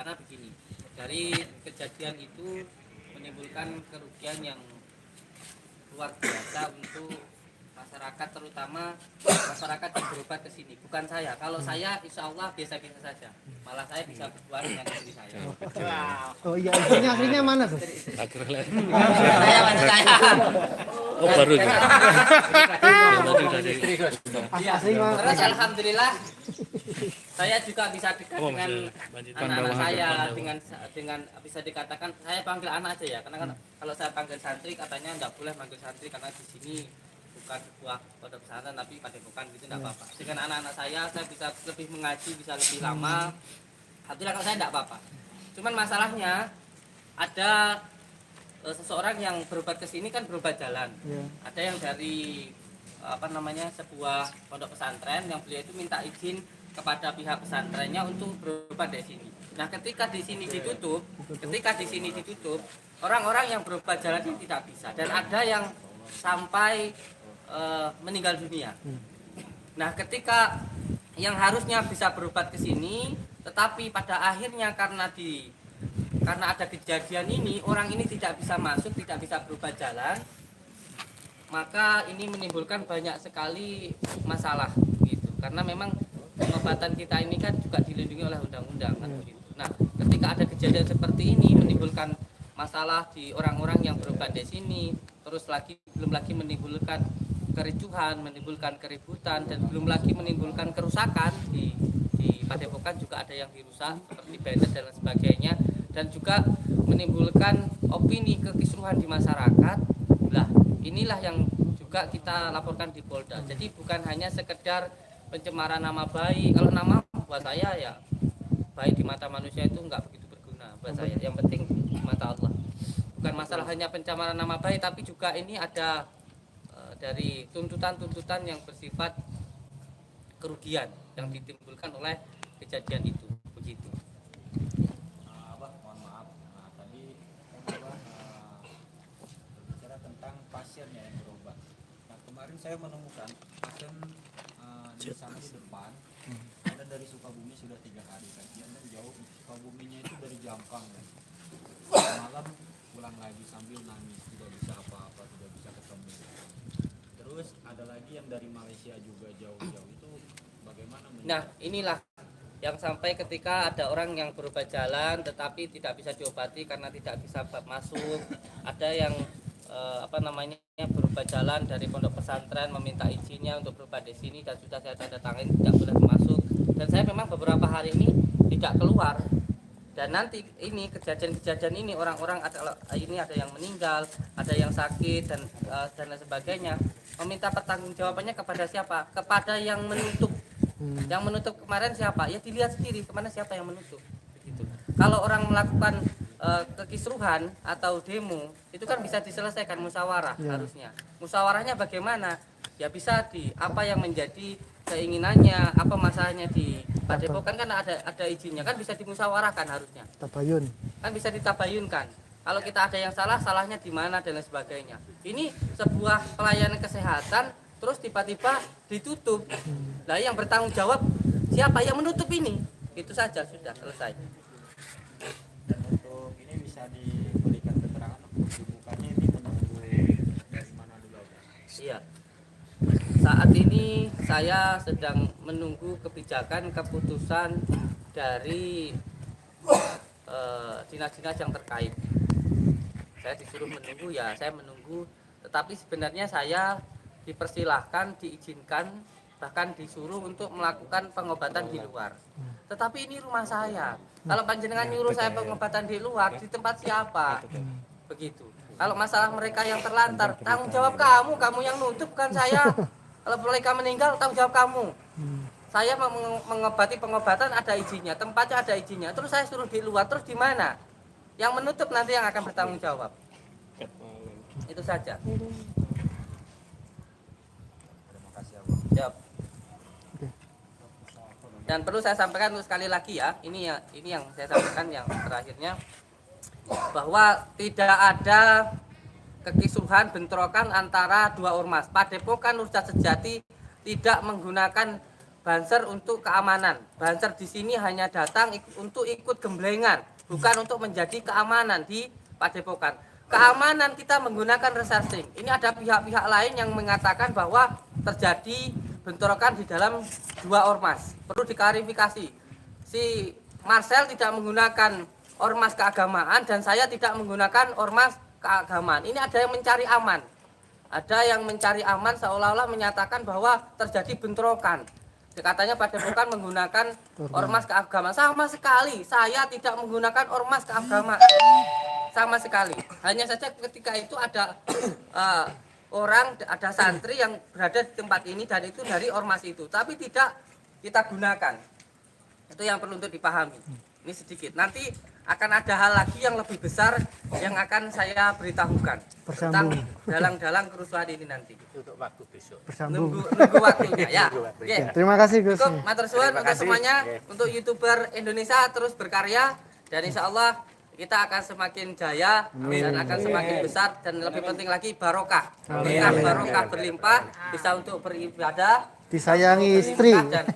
karena begini, dari kejadian itu menimbulkan kerugian yang luar biasa untuk masyarakat, terutama masyarakat yang berobat ke sini. Bukan saya. Kalau saya insya Allah biasa-biasa saja. Malah saya bisa berbuat dengan istri saya. Oh iya, aslinya mana tuh? Saya mana saya. Oh baru ya. Terus alhamdulillah saya juga bisa dekat dengan anak-anak saya, dengan bisa dikatakan saya panggil anak aja ya, karena kan kalau saya panggil santri katanya nggak boleh panggil santri karena di sini bukan sebuah pondok pesantren tapi padepokan gitu, nggak apa-apa. Dengan anak-anak saya bisa lebih mengaji, bisa lebih lama. Alhamdulillah kalau saya nggak apa-apa. Cuman masalahnya ada seseorang yang berobat ke sini kan berobat jalan. Ada yang dari sebuah pondok pesantren yang beliau itu minta izin kepada pihak pesantrennya untuk berobat di sini. Nah, ketika di sini ditutup, orang-orang yang berobat jalan ini tidak bisa, dan ada yang sampai meninggal dunia. Nah, ketika yang harusnya bisa berobat ke sini, tetapi pada akhirnya karena ada kejadian ini, orang ini tidak bisa masuk, tidak bisa berobat jalan, maka ini menimbulkan banyak sekali masalah gitu. Karena memang pengobatan kita ini kan juga dilindungi oleh undang-undang kan begitu. Nah, ketika ada kejadian seperti ini menimbulkan masalah di orang-orang yang berobat di sini, terus belum lagi menimbulkan kericuhan, menimbulkan keributan, dan belum lagi menimbulkan kerusakan di padepokan juga ada yang dirusak seperti banner dan lain sebagainya, dan juga menimbulkan opini kekisruhan di masyarakat. Lah, inilah yang juga kita laporkan di Polda. Jadi bukan hanya sekedar pencemaran nama baik. Kalau nama buat saya ya baik di mata manusia itu enggak begitu berguna buat saya. Yang penting di mata Allah. Bukan masalah hanya pencemaran nama baik, tapi juga ini ada dari tuntutan-tuntutan yang bersifat kerugian yang ditimbulkan oleh kejadian itu. Begitu. Mohon maaf. Tadi Abah berbicara tentang pasiennya yang berobat. Nah, kemarin saya menemukan pasien di sana di depan ada dari Sukabumi sudah 3 hari kajian dan jauh. Sukabuminya itu dari Jampang kan. Malam pulang lagi sambil nangis, tidak bisa apa-apa, tidak bisa ketemu. Terus ada lagi yang dari Malaysia juga jauh-jauh, itu bagaimana? Nah, inilah yang sampai ketika ada orang yang berobat jalan tetapi tidak bisa diobati karena tidak bisa masuk. Ada yang berobat jalan dari pondok pesantren meminta izinnya untuk berobat di sini dan sudah saya tanda tangan tidak boleh masuk. Dan saya memang beberapa hari ini tidak keluar. Dan nanti ini kejadian ini orang-orang ada yang meninggal, ada yang sakit dan lain sebagainya. Meminta pertanggungjawabannya kepada siapa? Kepada yang menutup. Yang menutup kemarin siapa? Ya dilihat sendiri kemana siapa yang menutup. Begitu. Kalau orang melakukan kekisruhan atau demo itu kan bisa diselesaikan musyawarah harusnya. Musyawarahnya bagaimana? Ya bisa apa yang menjadi keinginannya, apa masalahnya di padepokan kan ada izinnya, kan bisa dimusyawarahkan harusnya. Tabayun. Kan bisa ditabayunkan. Kalau kita ada yang salah, salahnya di mana dan lain sebagainya. Ini sebuah pelayanan kesehatan terus tiba-tiba ditutup. Nah, yang bertanggung jawab siapa yang menutup ini? Itu saja sudah selesai. Dan untuk ini bisa diberikan keterangan untuk dibukanya ini menunggu dari mana dulu? Iya. Saat ini saya sedang menunggu kebijakan keputusan dari dinas-dinas yang terkait. Saya disuruh menunggu, ya saya menunggu. Tetapi sebenarnya saya dipersilahkan, diizinkan, bahkan disuruh untuk melakukan pengobatan di luar. Tetapi ini rumah saya. Kalau panjenengan nyuruh saya pengobatan di luar, di tempat siapa? Begitu. Kalau masalah mereka yang terlantar, tanggung jawab kamu yang nutup, bukan saya. Kalau mereka meninggal, tanggung jawab kamu. Saya mengobati pengobatan ada izinnya, tempatnya ada izinnya. Terus saya suruh di luar, terus di mana? Yang menutup nanti yang akan bertanggung jawab. Itu saja. Terima kasih Abah. Siap. Dan perlu saya sampaikan sekali lagi ya, ini yang saya sampaikan yang terakhirnya, bahwa tidak ada kekisruhan bentrokan antara dua ormas. Padepokan Nurjat Sejati tidak menggunakan Banser untuk keamanan. Banser di sini hanya datang untuk ikut gemblengan, bukan untuk menjadi keamanan di Padepokan. Keamanan kita menggunakan researching. Ini ada pihak-pihak lain yang mengatakan bahwa terjadi bentrokan di dalam 2 ormas. Perlu diklarifikasi. Si Marcel tidak menggunakan ormas keagamaan dan saya tidak menggunakan ormas keagamaan. Ini ada yang mencari aman. Ada yang mencari aman seolah-olah menyatakan bahwa terjadi bentrokan. Katanya Padepokan menggunakan ormas keagamaan. Sama sekali, saya tidak menggunakan ormas keagamaan. Sama sekali. Hanya saja ketika itu ada ada santri yang berada di tempat ini dan itu dari ormas itu. Tapi tidak kita gunakan. Itu yang perlu untuk dipahami. Ini sedikit. Nanti akan ada hal lagi yang lebih besar yang akan saya beritahukan tentang dalang-dalang kerusuhan ini nanti. Untuk waktu besok. Bersambung. Nunggu waktunya ya. Oke. Terima kasih Gus. Cukup matur suwun untuk semuanya, untuk YouTuber Indonesia terus berkarya dan insya Allah kita akan semakin jaya dan akan semakin besar dan lebih penting lagi barokah. Barokah berlimpah, bisa untuk beribadah, Disayangi istri. dan